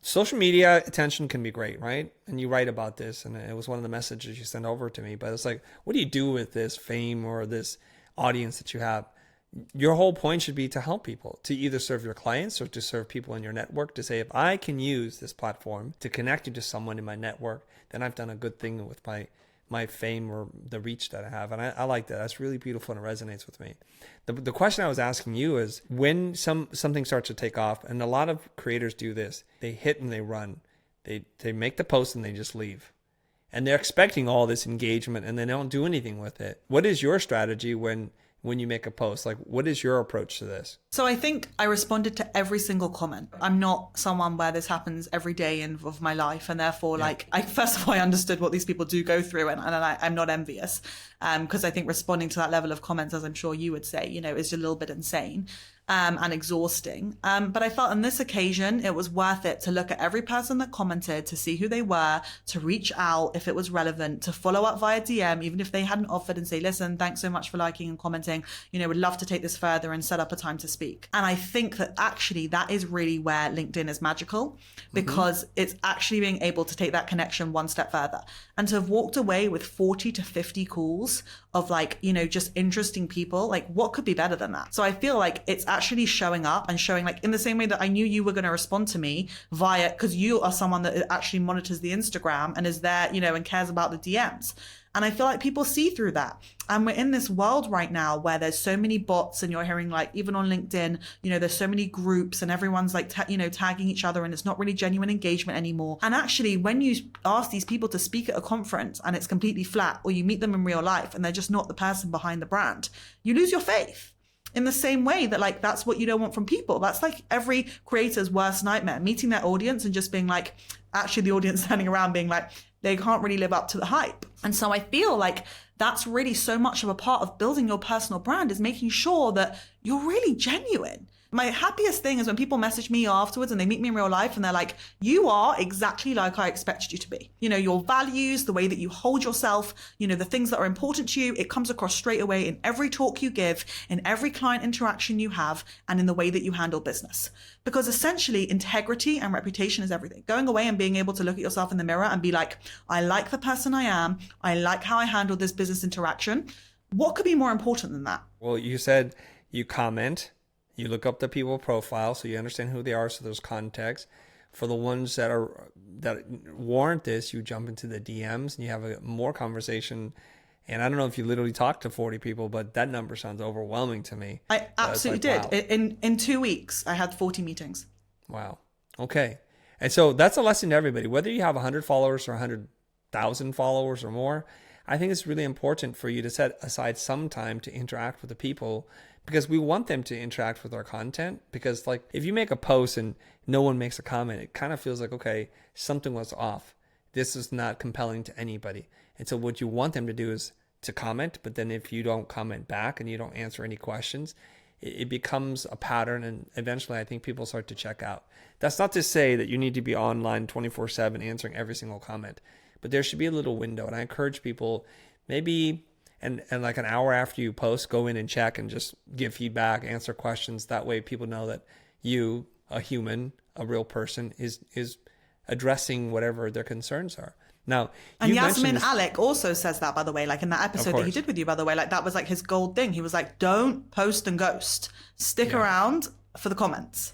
Speaker 1: social media attention can be great, right? And you write about this, and it was one of the messages you sent over to me. But it's like, what do you do with this fame or this audience that you have? Your whole point should be to help people, to either serve your clients or to serve people in your network, to say, if I can use this platform to connect you to someone in my network, then I've done a good thing with my fame or the reach that I have. And I like that. That's really beautiful and it resonates with me. The question I was asking you is when something starts to take off, and a lot of creators do this, they hit and they run. They make the post and they just leave. And they're expecting all this engagement and they don't do anything with it. What is your strategy when you make a post? Like, what is your approach to this?
Speaker 2: So I think I responded to every single comment. I'm not someone where this happens every day of my life. And therefore, first of all, I understood what these people do go through and I'm not envious because I think responding to that level of comments, as I'm sure you would say, is a little bit insane. And exhausting. But I felt on this occasion, it was worth it to look at every person that commented, to see who they were, to reach out if it was relevant, to follow up via DM, even if they hadn't offered, and say, listen, thanks so much for liking and commenting. Would love to take this further and set up a time to speak. And I think that actually that is really where LinkedIn is magical because it's actually being able to take that connection one step further. And to have walked away with 40 to 50 calls of just interesting people, like what could be better than that? So I feel like it's actually showing up and showing like in the same way that I knew you were going to respond to me because you are someone that actually monitors the Instagram and is there, and cares about the DMs. And I feel like people see through that. And we're in this world right now where there's so many bots and you're hearing like, even on LinkedIn, there's so many groups and everyone's like, tagging each other and it's not really genuine engagement anymore. And actually, when you ask these people to speak at a conference and it's completely flat, or you meet them in real life and they're just not the person behind the brand, you lose your faith. In the same way that like, that's what you don't want from people. That's like every creator's worst nightmare, meeting their audience and just being like, actually the audience standing around being like, they can't really live up to the hype. And so I feel like that's really so much of a part of building your personal brand is making sure that you're really genuine. My happiest thing is when people message me afterwards and they meet me in real life and they're like, you are exactly like I expected you to be. Your values, the way that you hold yourself, the things that are important to you, it comes across straight away in every talk you give, in every client interaction you have, and in the way that you handle business. Because essentially integrity and reputation is everything. Going away and being able to look at yourself in the mirror and be like, I like the person I am. I like how I handle this business interaction. What could be more important than that?
Speaker 1: Well, you said you comment. You look up the people profile so you understand who they are, so there's context. For the ones that warrant this, you jump into the DMs and you have a more conversation. And I don't know if you literally talked to 40 people, but that number sounds overwhelming to me.
Speaker 2: I absolutely did.
Speaker 1: Wow.
Speaker 2: In 2 weeks, I had 40 meetings.
Speaker 1: Wow. Okay. And so that's a lesson to everybody. Whether you have 100 followers or 100,000 followers or more, I think it's really important for you to set aside some time to interact with the people, because we want them to interact with our content. Because like if you make a post and no one makes a comment, it kind of feels like, okay, something was off. this is not compelling to anybody. And so what you want them to do is to comment, but then if you don't comment back and you don't answer any questions, it becomes a pattern, and eventually I think people start to check out. That's not to say that you need to be online 24/7 answering every single comment, but there should be a little window. And I encourage people, maybe and like an hour after you post, go in and check and just give feedback, answer questions. That way people know that you, a human, a real person, is addressing whatever their concerns are. Now,
Speaker 2: and Yasmin Alec also says that, by the way, like in that episode that he did with you, by the way, like that was like his gold thing. He was like, don't post and ghost. Stick around for the comments.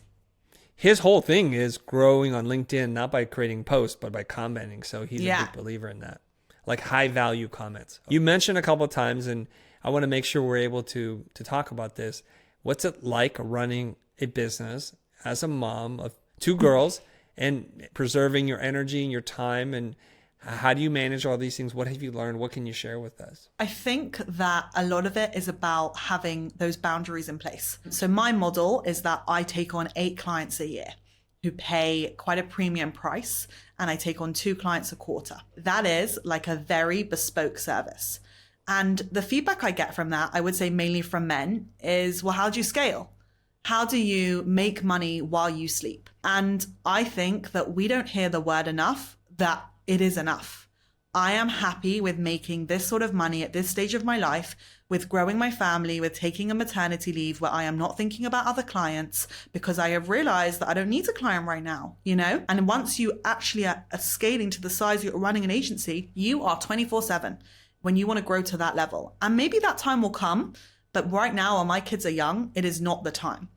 Speaker 1: His whole thing is growing on LinkedIn, not by creating posts, but by commenting. So he's a big believer in that, like high value comments. You mentioned a couple of times, and I want to make sure we're able to talk about this. What's it like running a business as a mom of two girls and preserving your energy and your time, and how do you manage all these things? What have you learned? What can you share with us?
Speaker 2: I think that a lot of it is about having those boundaries in place. So my model is that I take on 8 clients a year who pay quite a premium price, and I take on 2 clients a quarter. That is like a very bespoke service. And the feedback I get from that, I would say mainly from men, is, well, how do you scale? How do you make money while you sleep? And I think that we don't hear the word enough that it is enough. I am happy with making this sort of money at this stage of my life, with growing my family, with taking a maternity leave where I am not thinking about other clients, because I have realized that I don't need a client right now, you know? And once you actually are scaling to the size you're running an agency, you are 24/7 when you want to grow to that level. And maybe that time will come, but right now, while my kids are young, it is not the time.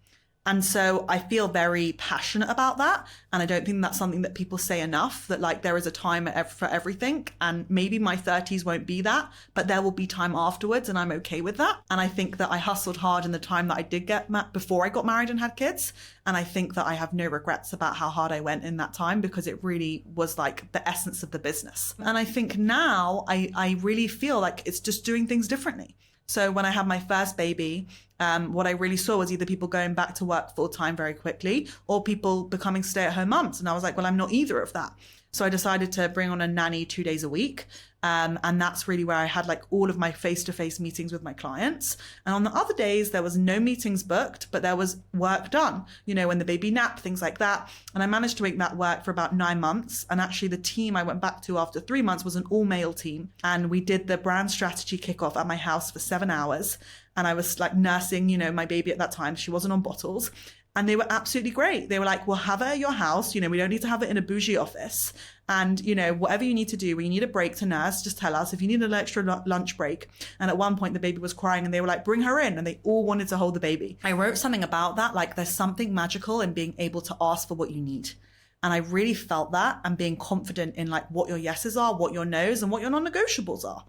Speaker 2: And so I feel very passionate about that. And I don't think that's something that people say enough, that like there is a time for everything. And maybe my 30s won't be that, but there will be time afterwards, and I'm okay with that. And I think that I hustled hard in the time that I did get before I got married and had kids. And I think that I have no regrets about how hard I went in that time, because it really was like the essence of the business. And I think now I really feel like it's just doing things differently. So when I had my first baby, what I really saw was either people going back to work full time very quickly, or people becoming stay-at-home mums. And I was like, well, I'm not either of that. So I decided to bring on a nanny 2 days a week. And that's really where I had like all of my face-to-face meetings with my clients. And on the other days, there was no meetings booked, but there was work done, you know, when the baby napped, things like that. And I managed to make that work for about 9 months. And actually the team I went back to after 3 months was an all-male team. And we did the brand strategy kickoff at my house for 7 hours. And I was like nursing, you know, my baby at that time. She wasn't on bottles. And they were absolutely great. They were like, we'll have it at your house. You know, we don't need to have it in a bougie office. And, you know, whatever you need to do, when you need a break to nurse, just tell us. If you need an extra lunch break. And at one point, the baby was crying and they were like, bring her in. And they all wanted to hold the baby. I wrote something about that. Like, there's something magical in being able to ask for what you need. And I really felt that, and being confident in like what your yeses are, what your nos, and what your non-negotiables are.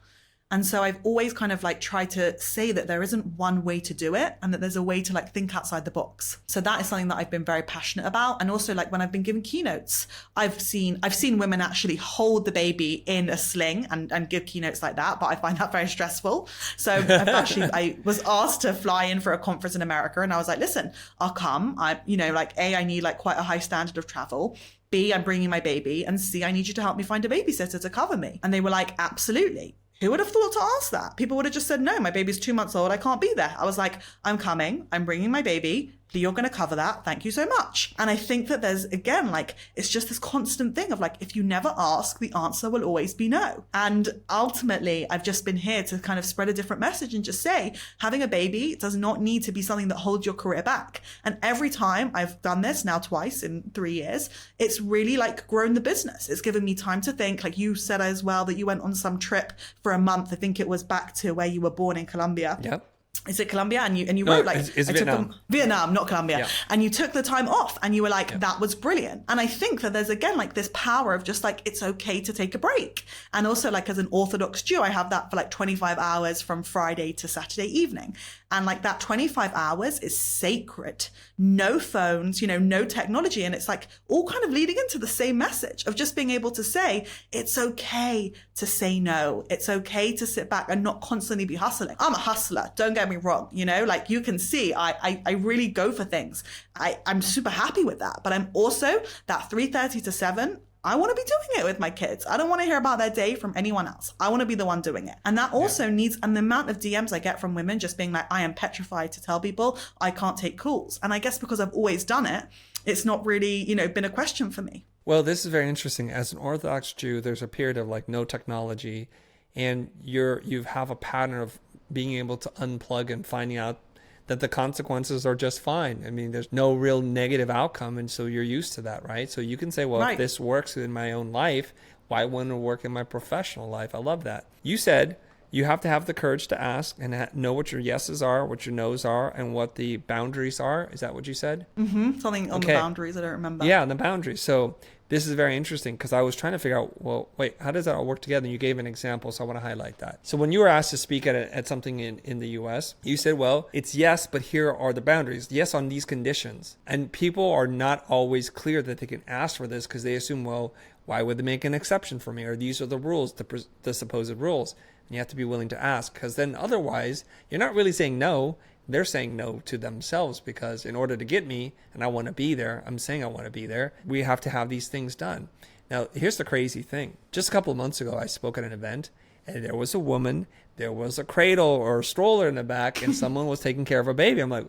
Speaker 2: And so I've always kind of like tried to say that there isn't one way to do it, and that there's a way to like think outside the box. So that is something that I've been very passionate about. And also like when I've been giving keynotes, I've seen women actually hold the baby in a sling and give keynotes like that, but I find that very stressful. So I was asked to fly in for a conference in America, and I was like, listen, I'll come. I need like quite a high standard of travel. B, I'm bringing my baby. And C, I need you to help me find a babysitter to cover me. And they were like, absolutely. Who would have thought to ask that? People would have just said, no, my baby's 2 months old. I can't be there. I was like, I'm coming. I'm bringing my baby. You're going to cover that. Thank you so much. And I think that there's, again, like, it's just this constant thing of like, if you never ask, the answer will always be no. And ultimately, I've just been here to kind of spread a different message and just say, having a baby does not need to be something that holds your career back. And every time I've done this now twice in 3 years, it's really like grown the business. It's given me time to think. Like you said as well, that you went on some trip for a month. I think it was back to where you were born in Colombia.
Speaker 1: Yep.
Speaker 2: Is it Colombia? And you wrote like,
Speaker 1: it's Vietnam.
Speaker 2: Vietnam, not Colombia.
Speaker 1: Yeah.
Speaker 2: And you took the time off and you were like, that was brilliant. And I think that there's again, like this power of just like, it's okay to take a break. And also like as an Orthodox Jew, I have that for like 25 hours from Friday to Saturday evening. And like that 25 hours is sacred. No phones, you know, no technology. And it's like all kind of leading into the same message of just being able to say, it's okay to say no. It's okay to sit back and not constantly be hustling. I'm a hustler. Don't get me wrong. You know, like you can see, I really go for things. I'm super happy with that. But I'm also that 3:30 to 7. I want to be doing it with my kids. I don't want to hear about their day from anyone else. I want to be the one doing it. And that also needs, and the amount of DMs I get from women just being like, I am petrified to tell people I can't take calls. And I guess because I've always done it, it's not really, been a question for me.
Speaker 1: Well, this is very interesting. As an Orthodox Jew, there's a period of like no technology, and you have a pattern of being able to unplug and finding out that the consequences are just fine. I mean, there's no real negative outcome, and so you're used to that, right? So you can say, well, if this works in my own life, why wouldn't it work in my professional life? I love that. You said you have to have the courage to ask and know what your yeses are, what your nos are, and what the boundaries are. Is that what you said?
Speaker 2: Mm-hmm. Something on the boundaries, I don't remember.
Speaker 1: Yeah, on the boundaries. So this is very interesting because I was trying to figure out, well, wait, how does that all work together? And you gave an example, so I want to highlight that. So when you were asked to speak at something in the US, you said, well, it's yes, but here are the boundaries. Yes, on these conditions. And people are not always clear that they can ask for this because they assume, well, why would they make an exception for me? Or these are the rules, the supposed rules. And you have to be willing to ask, because then otherwise you're not really saying no. They're saying no to themselves, because in order to get me, and I want to be there, I'm saying I want to be there, we have to have these things done. Now, here's the crazy thing. Just a couple of months ago, I spoke at an event, and there was a woman, there was a cradle or a stroller in the back, and someone was taking care of a baby. I'm like,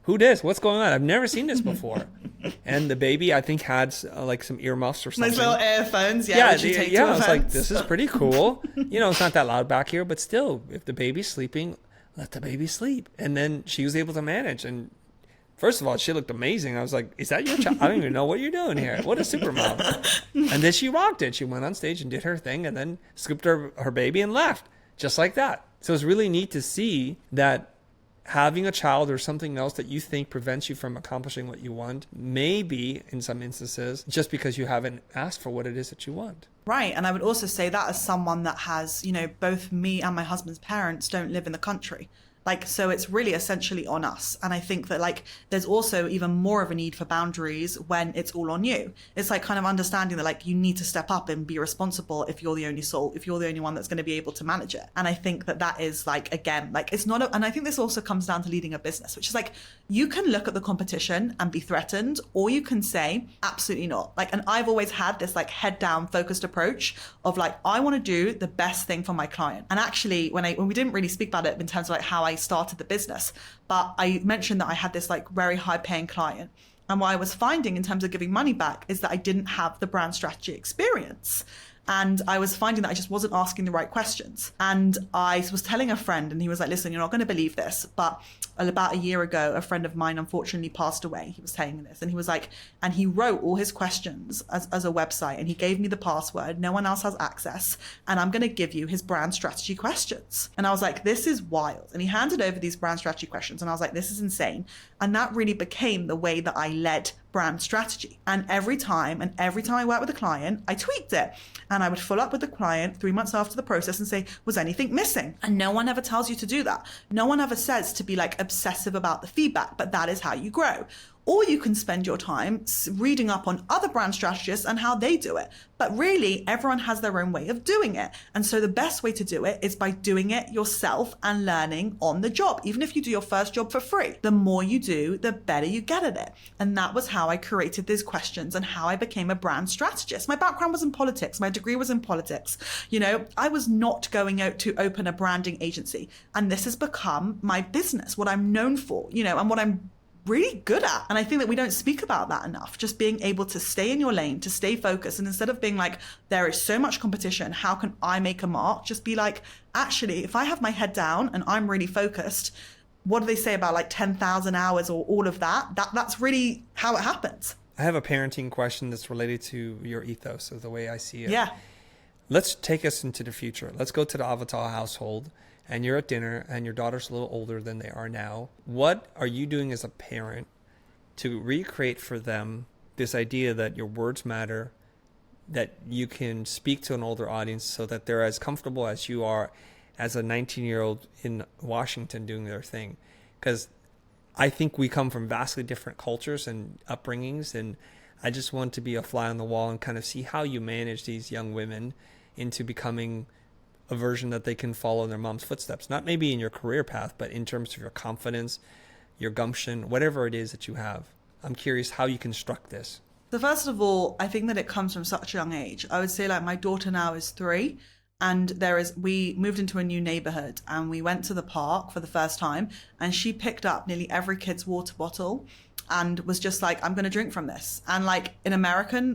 Speaker 1: who this? What's going on? I've never seen this before. And the baby, I think, had like some earmuffs or something.
Speaker 2: Nice little earphones, which you take to
Speaker 1: I was
Speaker 2: events.
Speaker 1: like, this is pretty cool. It's not that loud back here, but still, if the baby's sleeping, let the baby sleep. And then she was able to manage. And first of all, she looked amazing. I was like, is that your child? I don't even know what you're doing here. What a super mom. And then she rocked it. She went on stage and did her thing and then scooped her baby and left. Just like that. So it's really neat to see that having a child or something else that you think prevents you from accomplishing what you want, maybe in some instances, just because you haven't asked for what it is that you want.
Speaker 2: Right. And I would also say that as someone that has, both me and my husband's parents don't live in the country. So it's really essentially on us. And I think that there's also even more of a need for boundaries when it's all on you. It's kind of understanding that you need to step up and be responsible if you're the only soul, if you're the only one that's going to be able to manage it. And I think that is again, it's not, and I think this also comes down to leading a business, which is you can look at the competition and be threatened, or you can say, absolutely not. And I've always had this head down focused approach of I want to do the best thing for my client. And actually, when we didn't really speak about it in terms of how I started the business, but I mentioned that I had this very high paying client. And what I was finding in terms of giving money back is that I didn't have the brand strategy experience. And I was finding that I just wasn't asking the right questions. And I was telling a friend, and he was like, listen, you're not going to believe this, but about a year ago, a friend of mine unfortunately passed away. He was telling me this, and he was like, and he wrote all his questions as a website, and he gave me the password. No one else has access, and I'm going to give you his brand strategy questions. And I was like, this is wild. And he handed over these brand strategy questions, and I was like, this is insane. And that really became the way that I led brand strategy. And every time I worked with a client, I tweaked it. And I would follow up with the client 3 months after the process and say, was anything missing? And no one ever tells you to do that. No one ever says to be obsessive about the feedback, but that is how you grow. Or you can spend your time reading up on other brand strategists and how they do it. But really, everyone has their own way of doing it. And so the best way to do it is by doing it yourself and learning on the job. Even if you do your first job for free, the more you do, the better you get at it. And that was how I created these questions and how I became a brand strategist. My background was in politics. My degree was in politics. I was not going out to open a branding agency. And this has become my business, what I'm known for, and what I'm really good at. And I think that we don't speak about that enough, just being able to stay in your lane, to stay focused. And instead of being there is so much competition, how can I make a mark? Just be actually, if I have my head down and I'm really focused, what do they say about 10,000 hours or all of that? That's really how it happens.
Speaker 1: I have a parenting question that's related to your ethos, of the way I see it.
Speaker 2: Yeah.
Speaker 1: Let's take us into the future. Let's go to the Avital household. And you're at dinner and your daughter's a little older than they are now. What are you doing as a parent to recreate for them this idea that your words matter, that you can speak to an older audience so that they're as comfortable as you are as a 19-year-old in Washington doing their thing? Because I think we come from vastly different cultures and upbringings, and I just want to be a fly on the wall and kind of see how you manage these young women into becoming a version that they can follow in their mom's footsteps, not maybe in your career path, but in terms of your confidence, your gumption, whatever it is that you have. I'm curious how you construct this.
Speaker 2: So first of all, I think that it comes from such a young age. I would say like my daughter now is 3, and we moved into a new neighborhood and we went to the park for the first time, and she picked up nearly every kid's water bottle and was just like, I'm going to drink from this. And like in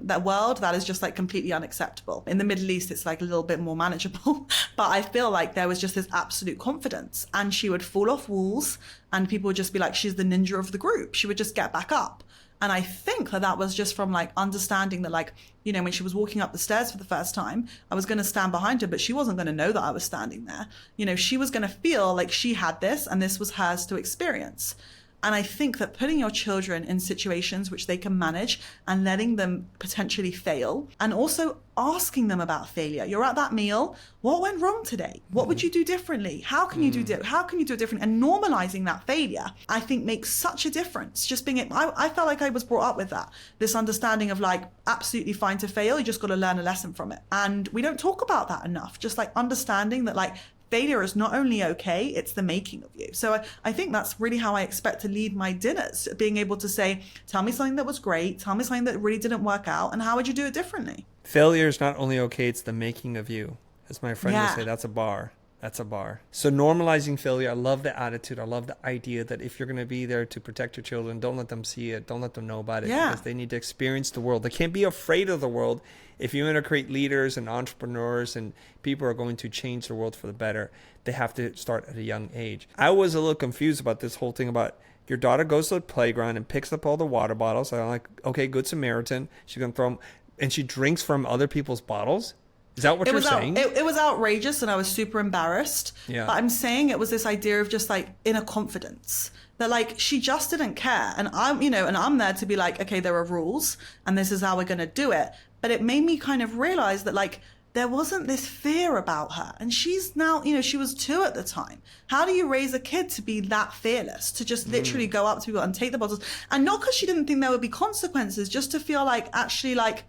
Speaker 2: that world, that is just like completely unacceptable. In the Middle East, it's like a little bit more manageable. But I feel like there was just this absolute confidence, and she would fall off walls and people would just be like, she's the ninja of the group. She would just get back up. And I think that was just from like understanding that, like, you know, when she was walking up the stairs for the first time, I was going to stand behind her, but she wasn't going to know that I was standing there. You know, she was going to feel like she had this and this was hers to experience. And I think that putting your children in situations which they can manage and letting them potentially fail, and also asking them about failure. You're at that meal. What went wrong today? What would you do differently? How can you do it differently? And normalizing that failure, I think, makes such a difference. Just being, I felt like I was brought up with that. This understanding of like, absolutely fine to fail. You just got to learn a lesson from it. And we don't talk about that enough. Just like understanding that like, failure is not only okay, it's the making of you. So I think that's really how I expect to lead my dinners, being able to say, tell me something that was great, tell me something that really didn't work out, and how would you do it differently?
Speaker 1: Failure is not only okay, it's the making of you. As my friend would say, that's a bar. That's a bar. So normalizing failure, I love the attitude. I love the idea that if you're going to be there to protect your children, don't let them see it. Don't let them know about it, because they need to experience the world. They can't be afraid of the world. If you want to create leaders and entrepreneurs and people are going to change the world for the better, they have to start at a young age. I was a little confused about this whole thing about your daughter goes to the playground and picks up all the water bottles. I'm like, okay, good Samaritan. She's going to throw them, and she drinks from other people's bottles. Is that what you're saying?
Speaker 2: It was outrageous, and I was super embarrassed.
Speaker 1: Yeah.
Speaker 2: But I'm saying it was this idea of just like inner confidence, that like she just didn't care. And I'm there to be like, okay, there are rules and this is how we're going to do it. But it made me kind of realize that like there wasn't this fear about her. And she's now, she was 2 at the time. How do you raise a kid to be that fearless, to just literally go up to people and take the bottles? And not because she didn't think there would be consequences, just to feel like actually like,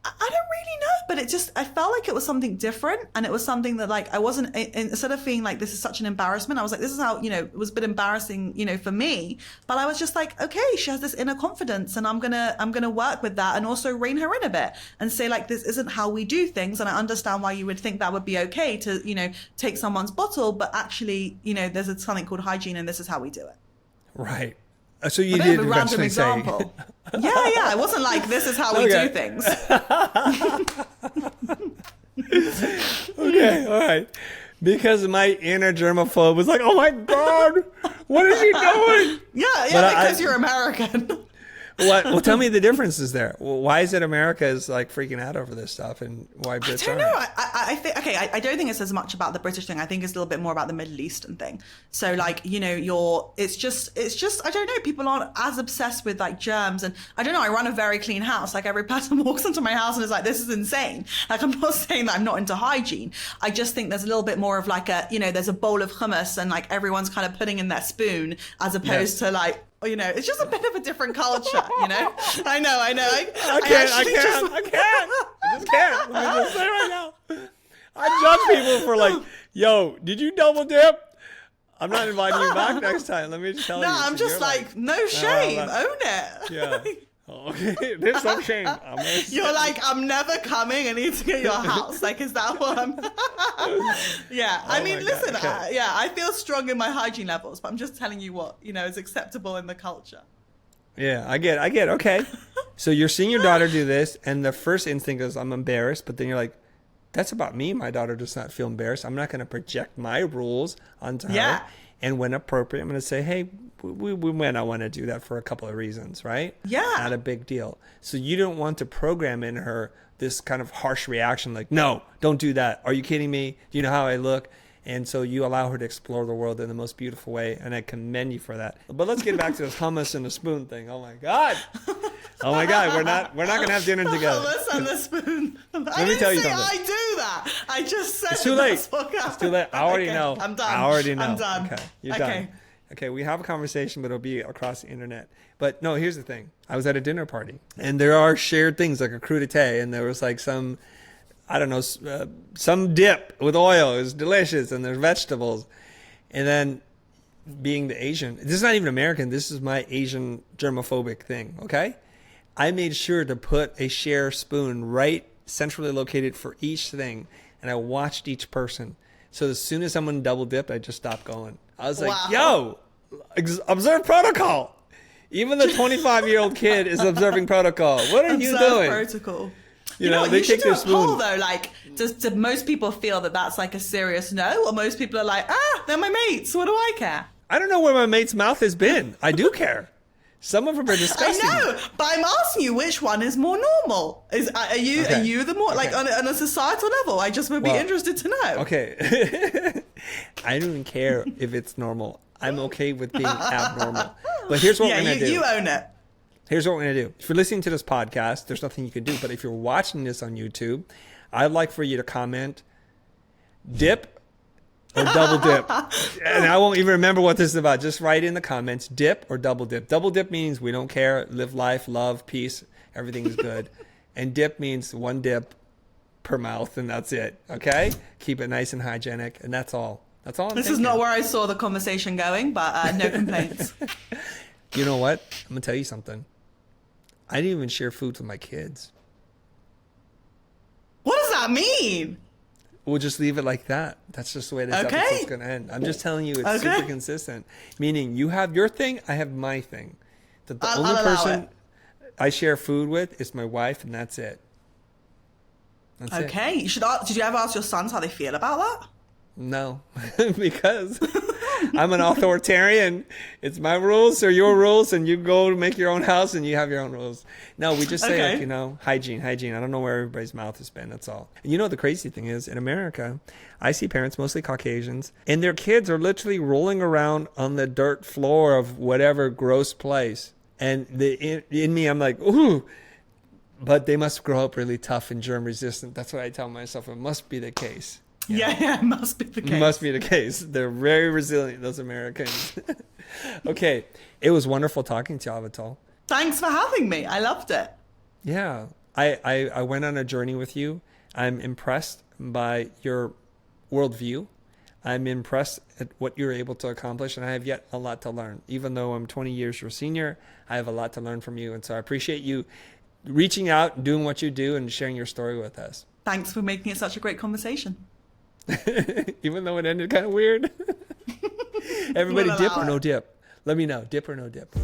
Speaker 2: I don't really know, but I felt like it was something different. And it was something that like, I wasn't, instead of feeling like this is such an embarrassment, I was like, this is how, it was a bit embarrassing, for me, but I was just like, okay, she has this inner confidence, and I'm going to work with that, and also rein her in a bit and say like, this isn't how we do things. And I understand why you would think that would be okay to, take someone's bottle, but actually, there's something called hygiene, and this is how we do it.
Speaker 1: Right. So you did
Speaker 2: a random example. Yeah. It wasn't like this is how we do things.
Speaker 1: Okay, all right. Because my inner germaphobe was like, "Oh my God, what is he doing?"
Speaker 2: Yeah, because you're American.
Speaker 1: Well, tell me the differences there. Well, why is it America is like freaking out over this stuff, and why Brits aren't?
Speaker 2: I think, I don't think it's as much about the British thing. I think it's a little bit more about the Middle Eastern thing. So like, it's just, I don't know, people aren't as obsessed with like germs. And I don't know, I run a very clean house. Like every person walks into my house and is like, this is insane. Like, I'm not saying that I'm not into hygiene. I just think there's a little bit more of like there's a bowl of hummus and like everyone's kind of putting in their spoon, as opposed to like, it's just a bit of a different culture, I know. I just can't. Let me just say right now. I judge people for like, yo, did you double dip? I'm not inviting you back next time. Let me just tell you. No, I'm just like, no shame. Own it.
Speaker 1: Yeah. Okay, there's some shame.
Speaker 2: You're like, I'm never coming. I need to get your house. Like, is that what I'm? Yeah. I mean, listen. Okay. I feel strong in my hygiene levels, but I'm just telling you what is acceptable in the culture.
Speaker 1: Yeah, I get. Okay. So you're seeing your daughter do this, and the first instinct is, I'm embarrassed. But then you're like, that's about me. My daughter does not feel embarrassed. I'm not going to project my rules onto her. And when appropriate, I'm going to say, hey, we might not want to do that for a couple of reasons, right?
Speaker 2: Yeah.
Speaker 1: Not a big deal. So you don't want to program in her this kind of harsh reaction like, no, don't do that. Are you kidding me? Do you know how I look? And so you allow her to explore the world in the most beautiful way, and I commend you for that. But let's get back to this hummus and the spoon thing. Oh my God. We're not going to have dinner together.
Speaker 2: Hummus and the spoon.
Speaker 1: Let me tell you something.
Speaker 2: I do that. I just said
Speaker 1: it's too late.
Speaker 2: It's
Speaker 1: too late. I already know.
Speaker 2: I'm done.
Speaker 1: I already know.
Speaker 2: I'm done.
Speaker 1: Okay, you're done. Okay, we have a conversation, but it'll be across the internet. But no, here's the thing. I was at a dinner party, and there are shared things like a crudité, and there was like some, I don't know, some dip with oil. It was delicious, and there's vegetables. And then being the Asian, this is not even American. This is my Asian germophobic thing, okay? I made sure to put a share spoon right centrally located for each thing. And I watched each person. So as soon as someone double dipped, I just stopped going. I was like, yo, observe protocol. Even the 25-year-old kid is observing protocol. What are you doing?
Speaker 2: Protocol.
Speaker 1: You know, they take their spoon.
Speaker 2: Poll, though, like, do most people feel that that's like a serious no? Or most people are like, they're my mates. What do I care?
Speaker 1: I don't know where my mate's mouth has been. I do care. Some of them are disgusting.
Speaker 2: I know, but I'm asking you which one is more normal. Are you the more, like, on a societal level? I just would be interested to know.
Speaker 1: Okay. I don't even care if it's normal. I'm okay with being abnormal. But here's what we're going to do.
Speaker 2: You own it.
Speaker 1: Here's what we're going to do. If you're listening to this podcast, there's nothing you can do. But if you're watching this on YouTube, I'd like for you to comment, dip or double dip. And I won't even remember what this is about. Just write in the comments, dip or double dip. Double dip means we don't care, live life, love, peace, everything is good. And dip means one dip per mouth, and that's it. Okay? Keep it nice and hygienic, and that's all. That's all I'm
Speaker 2: This
Speaker 1: thinking.
Speaker 2: is not where I saw the conversation going, but no complaints.
Speaker 1: You know what? I'm going to tell you something. I didn't even share food with my kids.
Speaker 2: What does that mean?
Speaker 1: We'll just leave it like that. That's just the way this episode's going to end. I'm just telling you, it's super consistent. Meaning, you have your thing, I have my thing. The only person I share food with is my wife, and that's it. That's
Speaker 2: it. Did you ever ask your sons how they feel about that?
Speaker 1: No, because I'm an authoritarian. It's my rules or your rules, and you go to make your own house and you have your own rules. No, we just say, like, hygiene. I don't know where everybody's mouth has been. That's all. And the crazy thing is, in America, I see parents, mostly Caucasians, and their kids are literally rolling around on the dirt floor of whatever gross place. And in me, I'm like, ooh, but they must grow up really tough and germ resistant. That's what I tell myself. It must be the case.
Speaker 2: Yeah, it must be the case.
Speaker 1: Must be the case. They're very resilient, those Americans. Okay. It was wonderful talking to you, Avital.
Speaker 2: Thanks for having me. I loved it.
Speaker 1: Yeah. I went on a journey with you. I'm impressed by your worldview. I'm impressed at what you're able to accomplish, and I have yet a lot to learn. Even though I'm 20 years your senior, I have a lot to learn from you. And so I appreciate you reaching out, doing what you do, and sharing your story with us.
Speaker 2: Thanks for making it such a great conversation.
Speaker 1: Even though it ended kind of weird. Everybody, dip or no dip? Let me know. Dip or no dip?